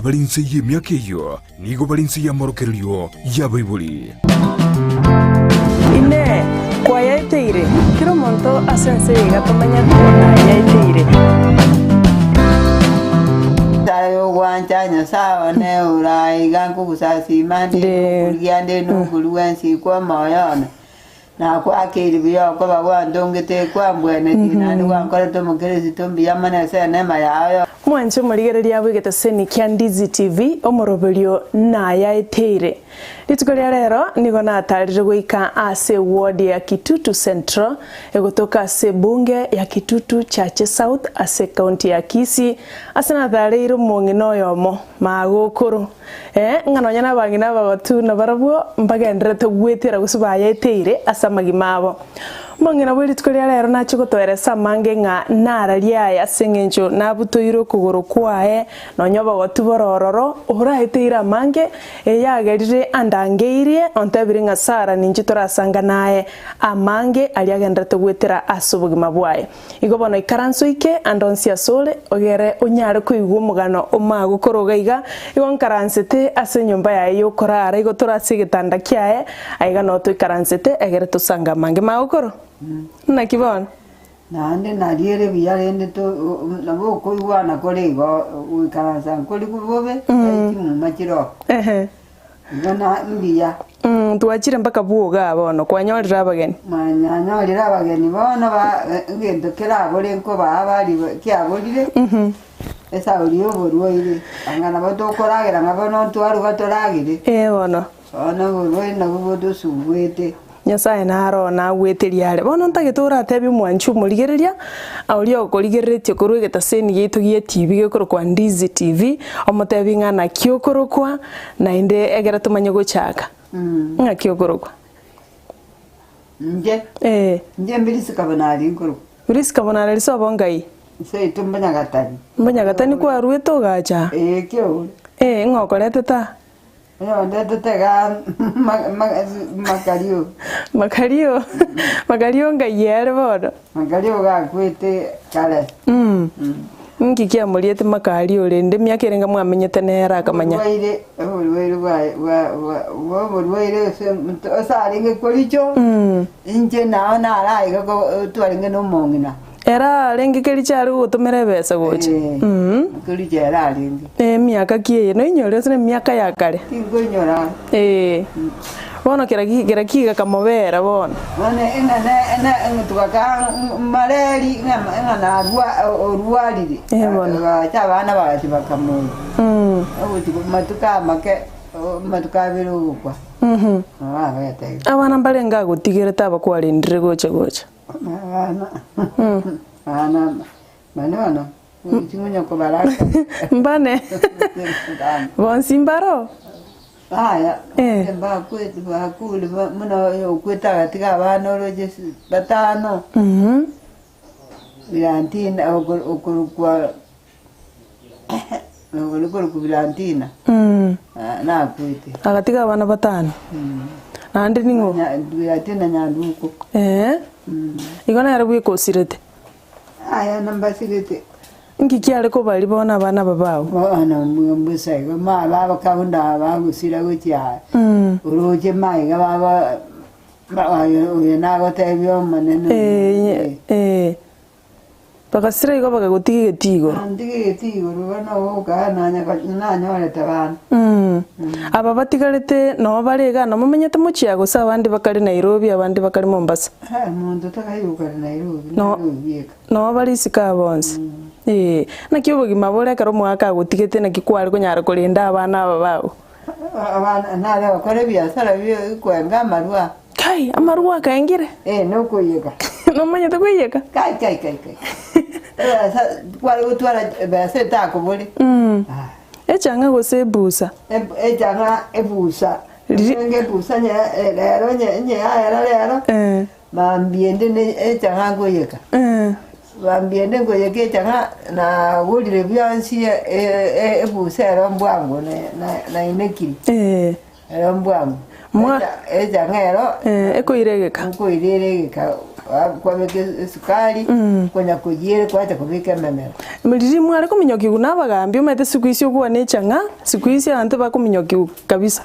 abalinzi y'emyaka eyo nigo balinzi y'amorokerero y'abaibuli ine kwa yaiteire kiro monto asense gatomanya kona yaiteire tayo wanchanya sawa ne urai gangu kusasi mandi kuliande no kuluensi kwa moyona na kwa kiribyo kwa baba ndongete kwa mbwene dinani kwa nkora to mugerezi to mbiyamana se nema yayo mwancho murigereria bwigete seni kya Ndizi TV omoroberio na yaiteire litukoria rero nigo natarire goika ase ward ya Kitutu Central egotoka ase bunge ya Kitutu Chache South ase county ya Kisii ase natharire mongino oyomo magokoro ngano nyana bangina babatu na barabwo mbagendre to gwetera gusuba yaiteire asa magimabo mongina bwiri tukoria rero nacho gotweresa mange nga nararia ya sengenjo nabutoiro kuguru kwae no nyoba watuborororo uraiteira mange yagerire andangeirie ontabiri nga sara ninji torasanga naye amange aliagenda to gwetera asubugima bwae igobono ikaranso ike andonsia sole ogere onyare kuigwa mugano omagukoroga iga igon karansete ase nyumba yae yokorara igo torase gitanda kiae aiga no to ikaransete egere tosanga mange magukoro na kibona nande nariere biyarende to nabo koigwana kolego ukaransa koli kubobe timu machiro ngana mbiya tuachire mpaka buoga abono kwanyorira abageni manyanyorira abageni bona ba ngendo kera bole nko babali kyabulire esa uriyo borwoire angana batokoragera ngabono ntwaru batoragire bono ona borwoire nabo bodosubwete nyasaye narona agweteria are bono ntagitura atebi mwanchu murigereria auria okorigeretie kurwegeta seni gitu gie TV gekoro kwa Ndizi TV omotebi ngana kiokorokwa na inde egera tumanye gochaka nga kiokorokwa nje mbirisi kabonari nkoro mbirisi kabonari riso bongai se tumbanya gatani kwa rueto gacha kyo ngokorete ta ndete tega makario ngayere bodo makario gakwete kale ngikia muriete makario rende myaka irenga mwamenyete nera akamanya waire osaringe koricho inje naona araiga twaringe no mongina era renge keri chari gutumira besa goche keri jera renge miaka kiye no inyore sene miaka ya kare ingonyora bono kera kiga kamobera bono bone ena tukaka mareri na ruarire bono chabana bagati bakamu uti matuka make matuka biru kwa abana mbarenga gutigire taba kwarindire goche ana manana tingonya ko baraka mbane bonsimbaro aya ba kwetu ba kule muna yokweta katika abana roje batano bilantina okurukwa okurukwa bilantina na kwete akatika abana batano nandi ningo bilantina nyanduko igona yari bwikosirete aya namba sirete ngikiare ko bari bona abana babawo bana mbuse ma baba kaunda bagusira gutya uroje maiga baba uye nago tebyo manene bakasira igo bagagutige getigo ndige getigo rubana woga nanyore tabana aba batigarete no barega no mumenyete muciya gusa abandi bakari Nairobi abandi bakari Mombasa muntu takayuka Nairobi no bari sika bonse nakyo bugima bore karo mwaka gutigete nakikwari kunyara kurinda abana babawo abana nale bakore biasara kwenga marua kai amarua kaengire no kuyeka no manyete kuyeka kai kwari gutwara bese takubuli echanga gose busa echanga ebusa nge busa lero nye lero bambiende ne echanga goyeka bambiende goyeka echanga na gulire byansi ebusa ero mbwango na inekiri mbwangu eja ngero eko iregeka uko iregeka kwa meke sukari konya kujire kwacha kubika memero mliji mware kuminyoki kunabagambi umete siku isi okuwa nechanga siku isi ante bakuminyoki kabisa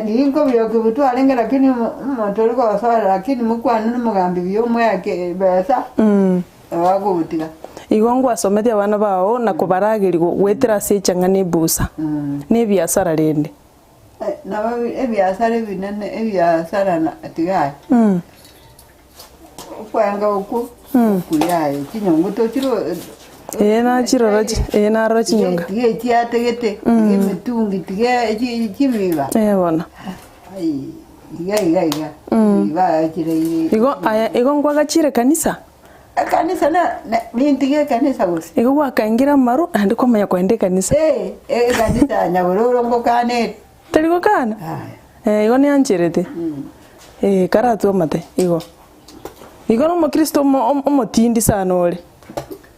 ninko byoki butwalenge lakini motori kwa sawa lakini mukwana n'umugambi byo mwake besa wagubutika igongwa somete abana bao na kubaragiri gwetera sechanga ne busa ne biasara rende na ebiasara binene ebiasara na atigai kwanga uku kuyaye kinyongo to kiro na chirorochi na rochi nyonga ye tiategete imitungi tige kibiba bona ai iga iba chire igo ngwa gachire kanisa na nintige kanisa gusi igo wakangira maru andi komanya kwende kanisa kanisa nyabururo ngo kane taligo kana igo ni ancherete karatu mate igo no mukristo omotindi sana ole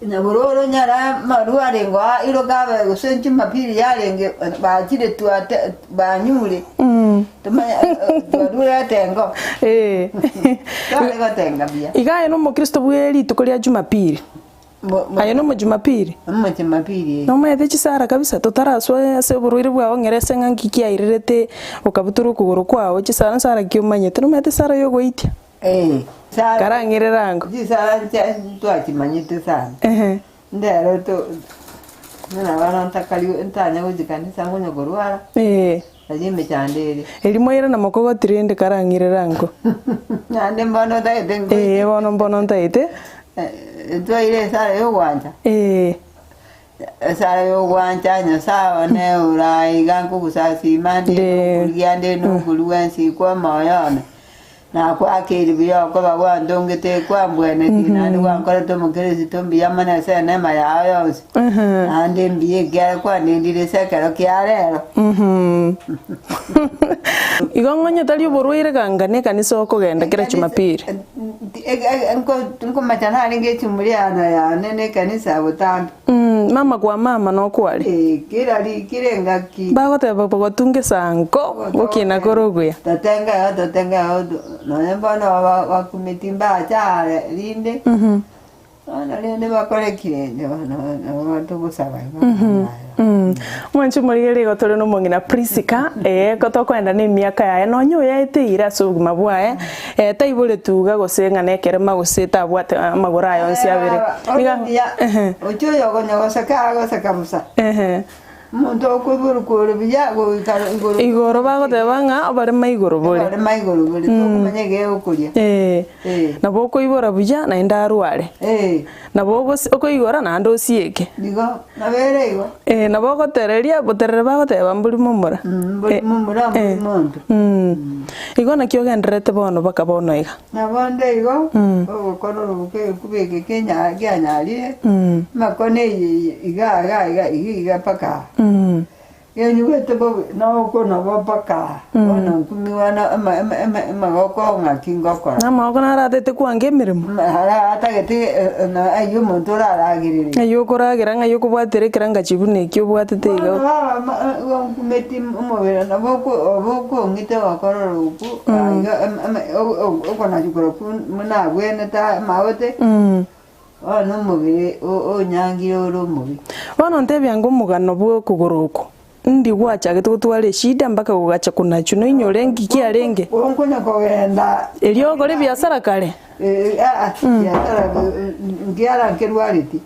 nyabururo nyara maru arengwa iro gabe gusenchi mapiri yarenge bachire tuate banyure tuma badura tengo tale gotenga bia igaye no mukristo bweri tukolia jumapili ayo no mujumapili no mwete chisara kabisa totaraswa ase buruire bwa ongerese ngiki airerete ukabuturu kuguru kwawo chisara sara kyumanyete no mwete sara yo goitia karangirerango chisara twakimanyete sana ndero to na bana ntakali ntanya kujikanisa ngonya gorwara ajime chandere elimo ira na makogo trende karangirerango nyande mbono taite mbono taite twaire sara yo gwanja sara yo gwanja nya sawa ne urai gangu kusasi mande kuliande no kuluensi kwa mayana na kwa kiri biyo ko bagwa ndongete kwa mbwene tinani kwa nkora to mukerezi to mbiyamana se ne maya yos ande mbiye gya kwa ndindire sekero kyarero igongonya tali boruire gangane kanisa okogenda kira Jumapili nko machana alinge chumuliana ya nene kanisa butanda mama kwa mama no kwali kirenga ki bagoteba bagotunge sanko gokina korogwe tatenga no yambana wakumitimba cha linde ana linde bakore kirende no batugusaba mwanchu murigere gotore no mongina Prisca gotokwenda ni miaka yae no nyo yaeteira suguma bwae taibule tuga gosenga nekere maguseta bwate magora yonse abere ocho yogonya gosaka musa Monto kuburu kuru biya go igoro bagoteba nga abare maigoro bore tukumanyege ukulia na boko ibora buya na indarware na bogo okoigora na ndo sieke digo na bere igo na bogo tereria boterere bagoteba mburi mumura mumura monto igo na kyo gendrete bono bakabono iga na bonde igo okono ruke kubeke kenya gyanyari makone iga paka yenyu wete bo na oko na bapaka ona kumiwana magoko ngakingoko na magoko na ratete kwange mirimo ara atagete na ayo montora aragirire ayo koragira nga yoko bwatere kiranga chibune kyo bwatete iga kumeti umobera na boko ngite wakororo uku oko na jukoro muna bwene ta mawote no mubiri onyangi oro mubi bono ntebya ngo mugano bwo kugoroko ndi gwacha gitutware shida mpaka kugacha kuna chuno inyore ngiki arenge onkonya kogenda elio gore biasara kale biasara ngiara kerwariti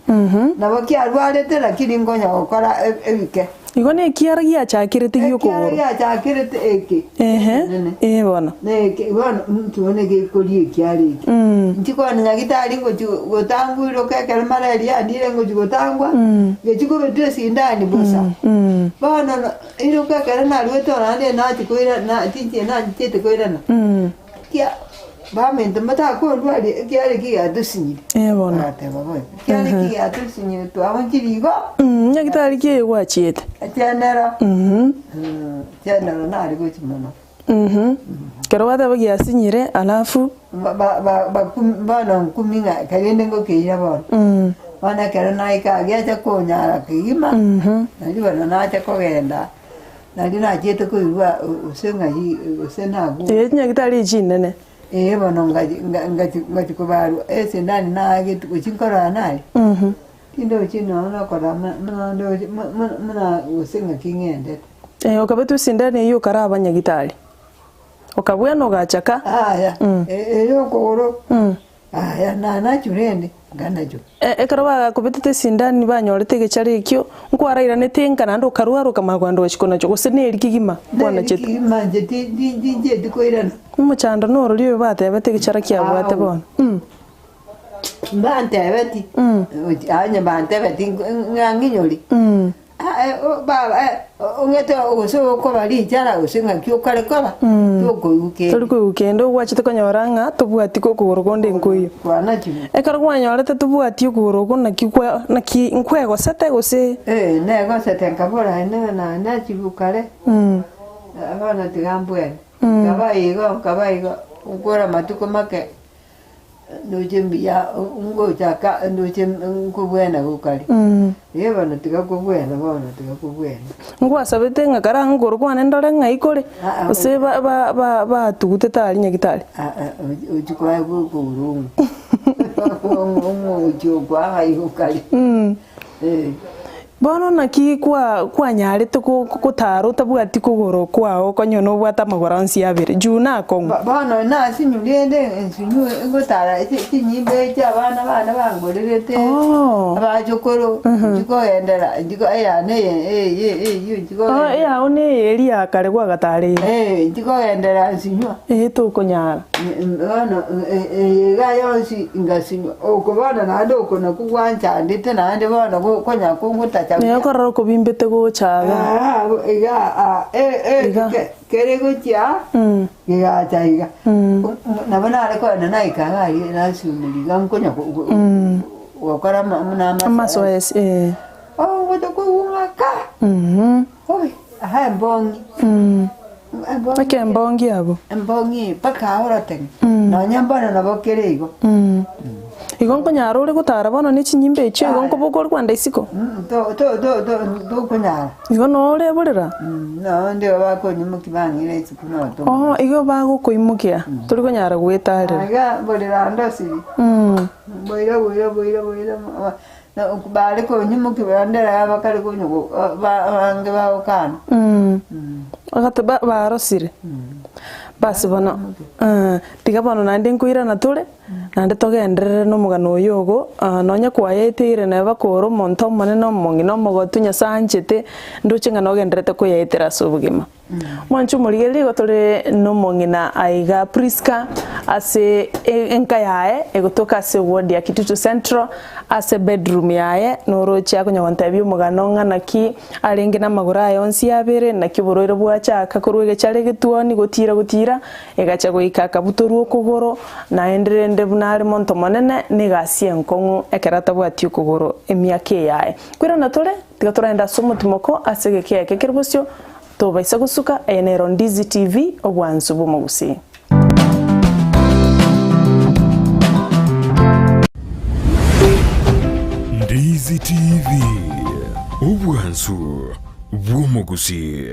nabo kiarwarete lakini ngonya gukora ebike igone kiara giachakirete gyo kugoro giachakirete eke bona neke bona ntone ge kolie kiari ntiko nyagitari ngo gotangwiro kekere malaria ndire ngo gotangwa ngechiko betwe sindani busa bona iro kekere na rwetora ndi na tikoira na tinje na tete koira na kia bamente mata ko rwari kiari kiatusinyire bona kiari kiatusinyire to abankirigo nyagitari kie wachiete atyanera tyanera na ari gochimana kero wata bagiasinyire alafu bana kuminga kagende ngo keira bona bana kero naika agyacha konyara kigima nari bana nacha kogenda Nalina jete ko iwa usenga hi usena gu. Nyagitari chinene. Bono ngati ko baru sindani na gitu kuchinkora nai. Tindo chino na kora mana usenga kingende. Okabetu sindani hiyo karaba nyagitari. Okabweno gachaka. Aya. Yo koro. Aya na churende nganajo. Ekarabaga kubetete sindani banyorete gechari kyo nkwaraira netenga nando karuaro kamagwando chikona cyo guseneri kigima bwana chetu. Kigima je dikoirana. Umuchando noro liyo bate bete gechara kya bwate bona. Bante beti. Anya bante beti nganginyoli. Baba ungete uso ko bali jara usinga kyo kale koba kyo kuuke tuli kuukendo wachite konyoranga tubwati ko kurogonde nkuyo kwana chimu ekarwanyorete tubwati kurogo na ki nkwego sete gose ne go sete kabora na chibu kale abana tigambwe kabaigo ukora matuko make nujembia ungo chaka nujem kubwena gukali yebana tigakubwena bona tigakubwena ngwa sabete ngakara ngoro kwana ndore ngaikore ose ba tugute tali nyagitali ujikwa gurungu ujikwa hayukali bono naki kwa nyare to ko taro tabwati kugoro kwao konyono bwata magoransi yabere juna kongo bono na sinyulende sinyu ngotara kinyimbe cy'abana bangorerete abajokoro jiko endera jiko ayane jiko ya one eri akare kwa gatare jiko endera sinyu to konyara bono gayosi ngasinyu okobana nado kono kugwancha ndite nande bono konya kunguta ne korro ko bimbete go chaga kere go cha iga chaiga na bana re ko na ika na sumuli gam konya ko kora na maso es wodo ko ngaka oi ha mbongi pake mbongi abo mbongi paka ora ten na nyambana na bokere igo igonko nyaro uri gutara bono ni chinyimbe cyo igonko boko Rwanda isiko do kunyara igo no ore burira no ndio bako nyimukibangire isiko no to igo bago kuimukia turi kunyara gwetare aga burira ndosi boira na ukubale ko nyimukibandera abakari ko nyugo bange bawo kana agate barosire basi bono tiga bono nande nkuira na tule nande togenderere no mugano oyogo nonya kwayetire na bakoro monto monene mongi no mogotunya sanchete nduchenga no genderete kuyetira subugima mwanchu muligeli gotore no mongi na aiga Priska ase enka yae egotoka ase ward ya Kitutu Central ase bedroom yae no rocha kunyawanta byo mugano ngana ki arenge na magura yonsi yabere na kiboroire bwacha kakorwege chare gituoni gutira egacha goika kabutoru okugoro na enderende bunari monto monene nigasie nkongu ekerata bwati okugoro emiake yae kwira na tore tigatorenda somo timoko asege keke kirbusyo to baisa gusuka enero Ndizi TV obwanzu bumugusi Ndizi TV obwanzu bumugusi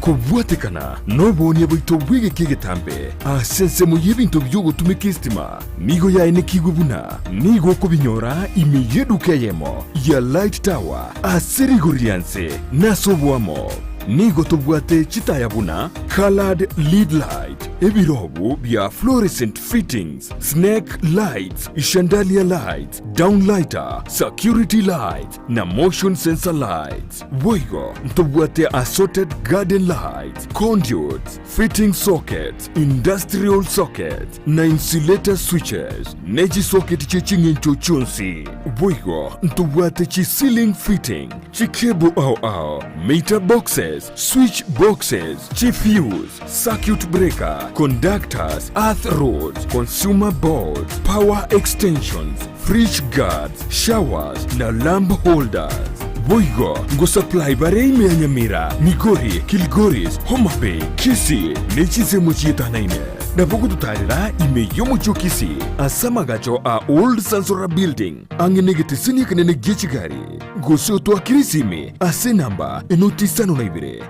kubwatekana nobonia bwito bwege kigetambe asense mu yebinto byogutumika istima nigo yaine kigubuna nigo kubinyora imiyeduka yemo ya Light Tower aserigorianse nasobwamo nigo tubwate chitayabuna colored lead light ebirobu bya fluorescent fittings snake lights chandelier lights downlighter security lights na motion sensor lights boigo tubwate assorted garden lights conduits fitting sockets industrial sockets na insulator switches neji socket chechingencho chonsi boigo tubwate chi ceiling fitting chi cable au meter boxes switch boxes, chief fuse, circuit breaker, conductors, earth rods, consumer boards, power extensions, fridge guards, showers na lamp holders. Boigo ngo supply barei ya Nyamira, Migori, Kilgoris, Homa Bay, Kisii, nechize muchita naine. nabugu tutarira ime yomuchukisi asamagacho a Old Sansora Building angenegete sini kanene gichigari gosio twakirisime ase namba enoti sano na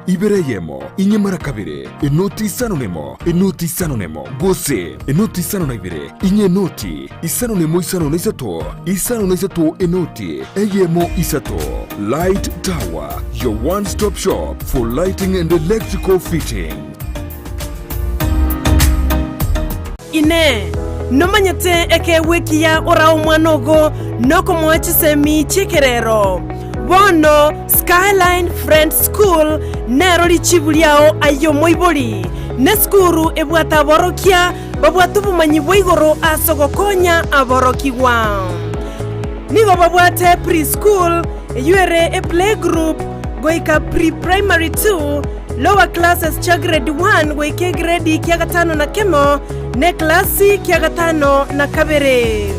ibere yemo inyemara kabire enoti sano nemo gose enoti sano na inye enoti isano nemo isano na isato enoti eyemo isato. Light Tower, your one-stop shop for lighting and electrical fitting. Ine nomanyete eke wiki ya ora umwanogo noko mwachisemi chikerero bono Skyline Friends School nero lichibuliao ayo moiboli ne skuru ebwata borokia babwatu bumanyi bwigoro asogokonya aborokiwa nigo babwate preschool eyuere a playgroup goika pre-primary 2 lower classes cha grade 1 goike grade kia gatano na kemo ne klasi kia gatano na kabere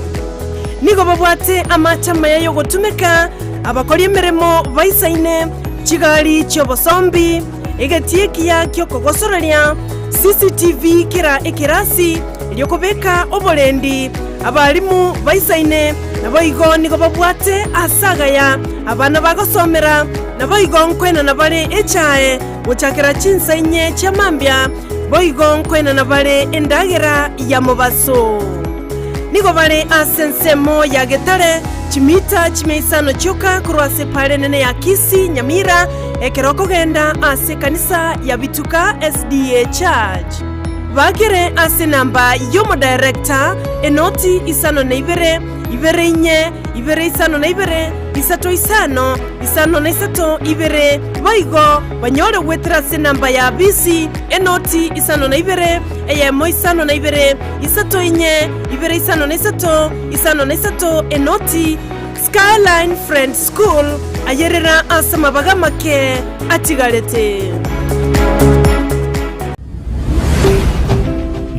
nigo babwate amachama yayo gotumeka abakori emeremo baisaine chigali chobosombi egetie kia kyokogosoreria CCTV kira ekirasi lyokobeka obolendi abalimu baisaine naboigo nigo babwate asagaya abana bagosomera naboigo nkwena nabale echae guchakira chinsainye chamambya boigo nkwena nabale endagera ya mobaso nigo bale asensemo ya getare chimita chimeisano choka kurwase pale nene ya Kisi Nyamira ekeroko genda ase kanisa ya Bituka SDA Church bakere ase namba yomo director enoti isano na ibere inye ibere isano na isato isano na isato ibere baigo banyore wetra ase namba ya BC enoti isano na eyemo isano na isato inye ibere isano na isato enoti Skyline Friends School ayerera asama bagamake atigarete.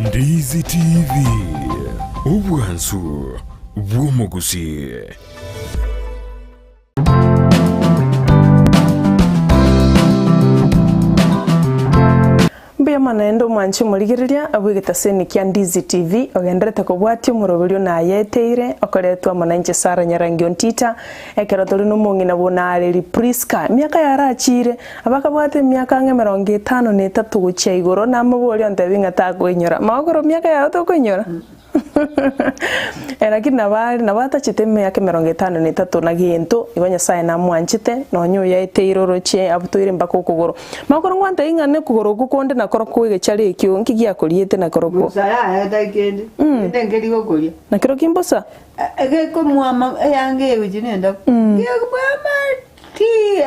Ndizi TV ubwansu bw'omugusi. Mbia manendo mwanchi murigireria abwigita seni kia Ndizi TV ogenderete kubwatio muroberio na yeteire okoretwa mwananchi Sara Nyarangi Ontita ekero tori no mungina bonareri Priska miaka yarachire abakabwate miaka 53 guchia igoro na mabori ontebinga ta kwenyora magoro miaka ya to kwenyora lakini nabata chiteme yake 53 na gintu igonya sai na mwanchite no nyo yeteire roche abutoire mbako kugoro magoro ngwante ingane kugoro gukonde na koro kwige chari ekyo nkigia kuriete na koro ko saya etaikende ndengeri gokoria na kiro kimbosa ege ko muama yange ujinenda ngiye kubama ti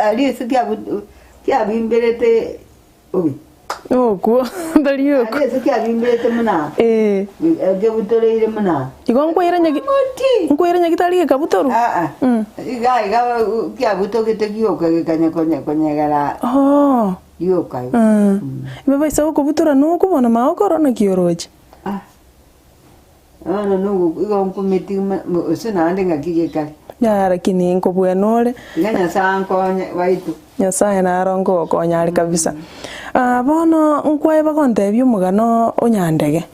ali sikia kia bimberete obi Oku ndaliyo ko sikia bimberete muna ege butoreire muna igongo iranya gitali kabutoro iga kia butogete giyoka kanya gara yoka baba isawo kubutora no kubona maokoro na kioroje no igongo meti usina ndinga kigekali ya lakini nko bwenore nganya sanko waitu nyasaye na arongo okonyari kabisa bono nkwaye bagonte byumugano onyandege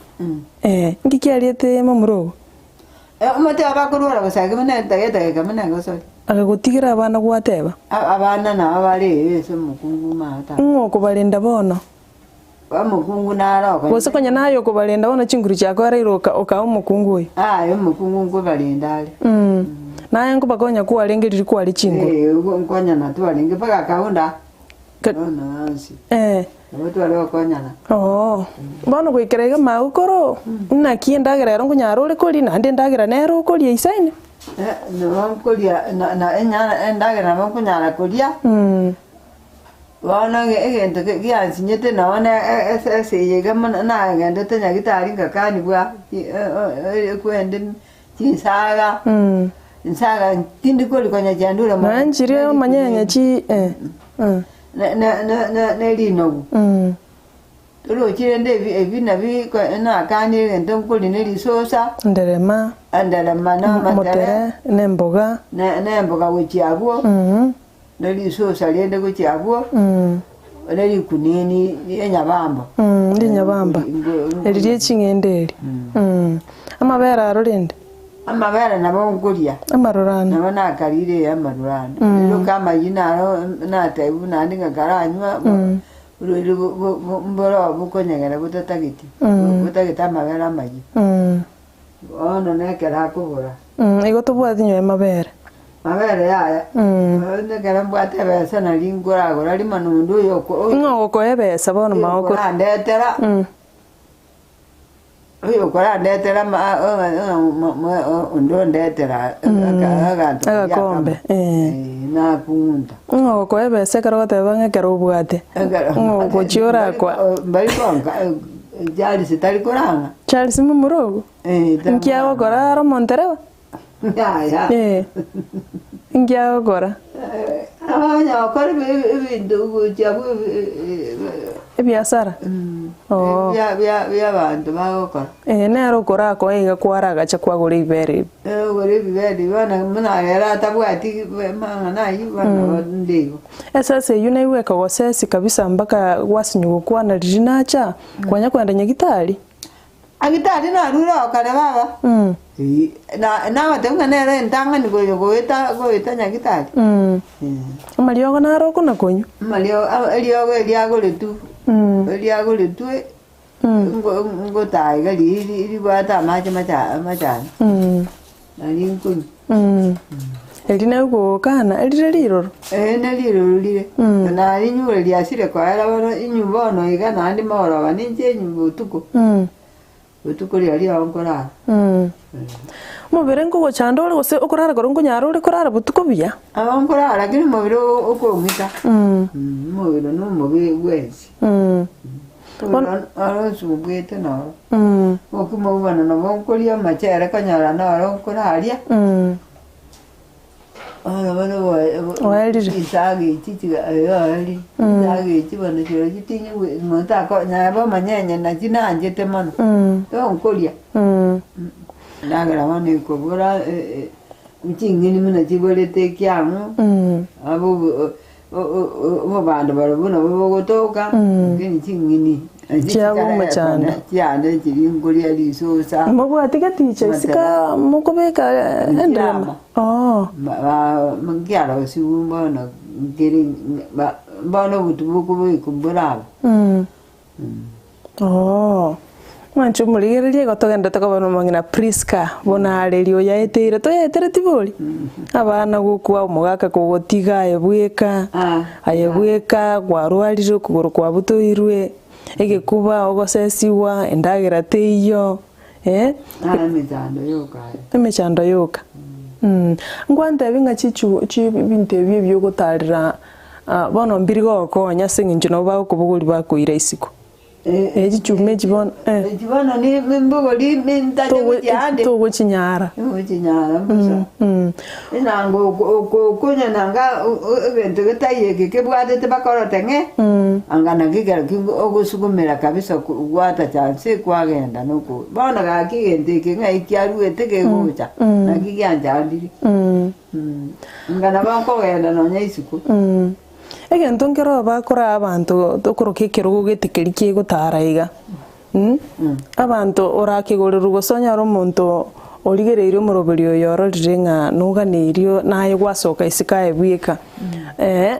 ngikiariete mamurugo umate abakurura basage mena tageta kamena gosori agagutigira abana gwateba abana na abari ese mukungu mata ngoko balenda bono mukungu naroko bose konya nayo ko balenda bono chinguru chako arairoka okawo mukungu uyu yo mukungu ngo balendale naye ngo bakonya kuwalengeriri kwali chinguru ngonya na tuwalenge paka kaunda no ansi wale konyana bono gwikerega maukoro na kiendagera rongo nyarore koli na ndi ndagira nero koli isaine no kolia na enya ndagera mo kunyara kolia wana egento giansinyete na wana ese yega na gendo tenya gitari ngakani bwa kwende tinsaga nsaga tindi koli konya jandura manjire manyanya chi na lino tolo chirende evina vi na kani gento koli ne risosa nderema na motere nemboga nemboga wichiabuo ne risosa liende kuchiabuo Oli kunini yenyabamba. Ndi nyabamba. Eririe chingenderi. Amabera arorende. Amabera nabo ngulia. Amarorana. Nabo nakalire amarorana. Ilo kama yina na taibu na ndinga garanywa. Mboro bukonyegera butatagiti. Butagita amabera amaji. Ono nekera kubura. Igo tubwati nyo amabera. Mabere yaya. Ndekera mbwate besa na lingura gora lima nundu yoko. Ngo ko ebesa bono maoko. Ndetera. Uyo kora ndetera ndo ndetera agakombe na punta. Ngo ko ebesa karo goteba ngekera ubwate. Ngo ko chiora kwa. Bari konka jali sitari koranga. Charles mumurogo. Nkiago kora ro Montereva. Ya. Nkiago kora. Anya kora bintu jabu ebiasara. Bya bantu bagokora. Nero kora ko iga kwaraga cha kwagura ibere. Gore bibedi bana muna era tabwati manga nayi bana ndigo. Sasa yuna iweka gosesi kabisa mpaka wasinyugo kwana rinacha kwanya kwenda nyagitari. Agitari na rura kare baba. Na watenga nere ntanga ni goita nyagitari. Amaliogo na roko na konyo. Eliogo eliagoletu. Eliagoletu. Ngotai gali bata macha. Nalinkunyi. Elina ugo kana eliriro. Neliro lire. Na inyure liasire kwa era bano inyubono igana andi moro baninje nyubutuko. Butuko yali ankora. Mubere ngo chandole gose okorara gorongo nyaro uri korara butuko biya. Ankora lakini mubere okongita. Mubere no mubere wezi. Arosubwete no. Okumubana no bonkolia machera kanyara no aronkoraria. Isagi titiga ayali. Isagi tibana chero chitinyi mutako nyaba manyenye na chinanje temano. Onkolia. Nagara mane kobora mchingini muna chibolete kyamu. Abo bandu barabuna bogotoka. Ngini chingini. Chiabu machana. Chiane chiringolia lisosa. Mabo atika ticha sika mokobeka endema. Mangiara si mbona ngiri mbona butubuko bikumbura. Mancho muligererie gotogenda takabana mangina Priska bona arerio yaeteire to yaetere tibori. Abana gukwa umugaka kugotiga ayebweka. Ayebweka gwarwariro kuguru kwa butoirwe. Egekuba ogosesiwa endagera teiyo. Emechando yoka. Ngwante binga chichu binte byo gutarira bono mbirigo ko nyasingi no ba kubuguri bakuira isiko. Chichume chibona chibona ni mbuguri mintaje kujande to chinyara. Chinyara. Inango kunya nanga evento getaye kebwate tebakora tenge. Angana kigera ogusukumira kabisa gwata chance kwagenda nuko. Bona gakigende kinga ikiaruete kegucha. Nakiganja andiri. Ngana banko genda no nyaisiko. Egento ngero bakora abantu dokoroke kerugo getikerikie gutaraiga. Abantu orakigorero gosonya ro muntu origereire muroberio yororire nga nuganirio naye gwasoka isika ebwika.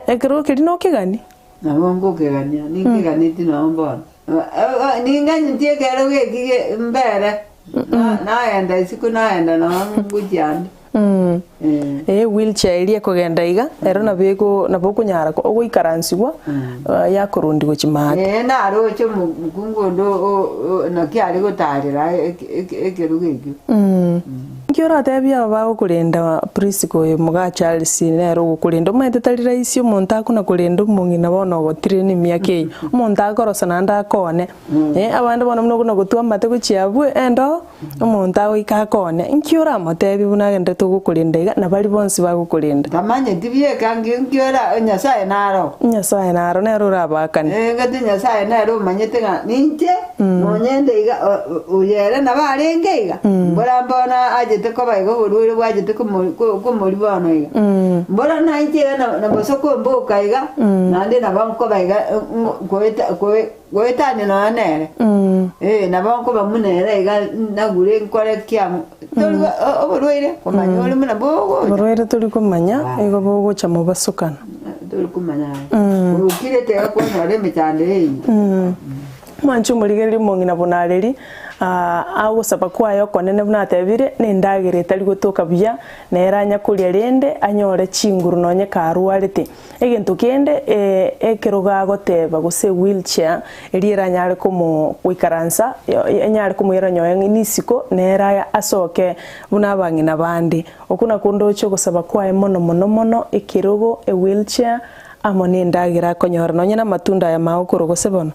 Ekero kiri no kigani. Nabongo kigani nikigani tinombo. Ninganye tiekero gekige mbere. Naenda isiko naenda na ngujyande. Wheelchair iria kugenda iga ero nabego nabokunyara ko ogoikaransiwa yakorundi gochimaka na rocho mugungo ndo nakiari gotarira ekerugegyo nkiora tebya ba okurenda Prisco muga Charles nero gukurinda mwete tarira isio muntu akuna kurinda mungina bono gotire ni miake muntu akorosa nanda akone abandi bono muno gutwa mate guchiabwe endo omuntu agoika kone inkiora motebi buna gende tugukurinda iga na bari bonsi bagukurinda tamanye tibie kangi inkiora nyasaye naro nero rabakane ngati nyasaye naro manyete ga ninche nonyende iga uyere na barenge iga mbora mbona ajete ko baigo bururi bwajete ko muri bono iga mbora na inche na bosoko mboka iga nande na banko baiga goeta ni no nere na banko bamunere iga nagure nkore kiamu tuli oburwire kumanya uri muna bogo burwire tuli kumanya ego bogo chamo basukana tuli kumanya ukire tega kwa nare mitande manchu murigeri mongina bonareri agusaba kwayo konene bunatebire nindagire tari gutuka bya neranya kuria rende anyore chinguru nonye karwarite egento kende ekeroga goteba gose wheelchair erira nyare komo kwikaransa nyare komo yeranyo nisiko nera asoke bunabangina bandi okuna kundo cyo gusaba kwayo mono ekirogo wheelchair amone ndagira konyora nonye na matunda ya maokoro gose bono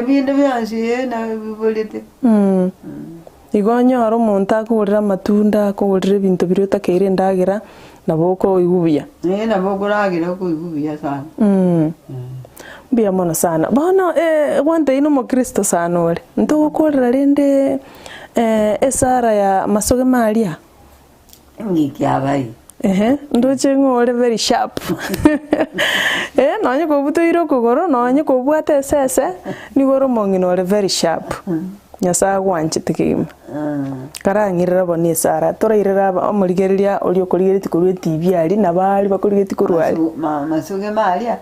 binde byansi na bibolite igonyora omuntu akugurira amatunda akugurira ebintu biri otakeire ndagira nabo ko igubia nabo kuragira ko igubia sana bia mono sana bono wante ino mukristo sana ore ntugukorera rende esara ya masoge maria ngikiabai ndoche ngore very sharp nonye kobutoiro kogoro nonye kobwate sese nigoro mongino ore very sharp nyasa gwanchite kigima karangirira boni sara torairira omurigereria oli okorigereti kurwe TV ali nabali bakorigeti kurwali masoge maria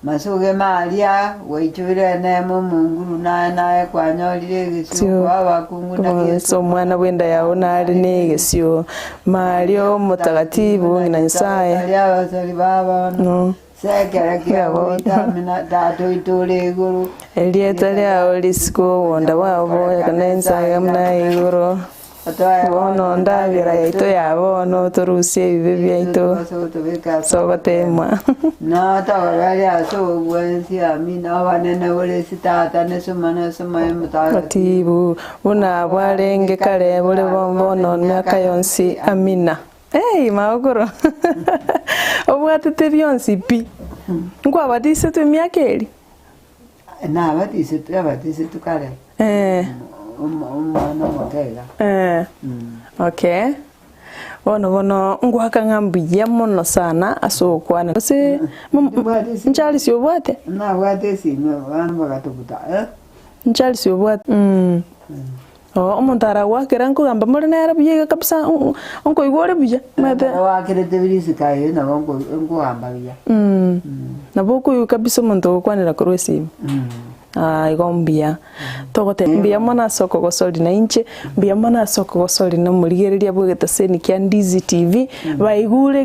masoge maria waichwire nemo munguru naye kwanyorire gisio abakunguna so mwana wenda yawo nari negesio mario mutagatifu ngina nsaye ali baba no sekera kiabo itamina dato itore guru elieta lya lisiko wonda wabo kana nsaye mna iguru bono ndagira yaito yabo no torusie bibi yaito sogotemwa na tawari aso gwensi amina banene wole sitata nesumana sumaye mutagatifu una bwarenge kare bole bono myaka yonsi amina maogoro obwatete byonsi pi ngwa batise tu myaka eri na batise tu kare umwana mutega okay bono ngwaka ngambiya mono sana asokwana se nchali sio bwate na bwate sino bana bagatukuta nchali sio bwate omuntu arawakira nkugamba muri nera biyiga kabisa onko igore bija mate wakire tebirisi kaye na bonko nkugamba bija nabo ko kabisa omuntu okwanira kurwesi igombia togote mbia mona soko gosoli na inche mbia mona soko gosoli na murigereria bwegeta seni kya Ndizi TV baigure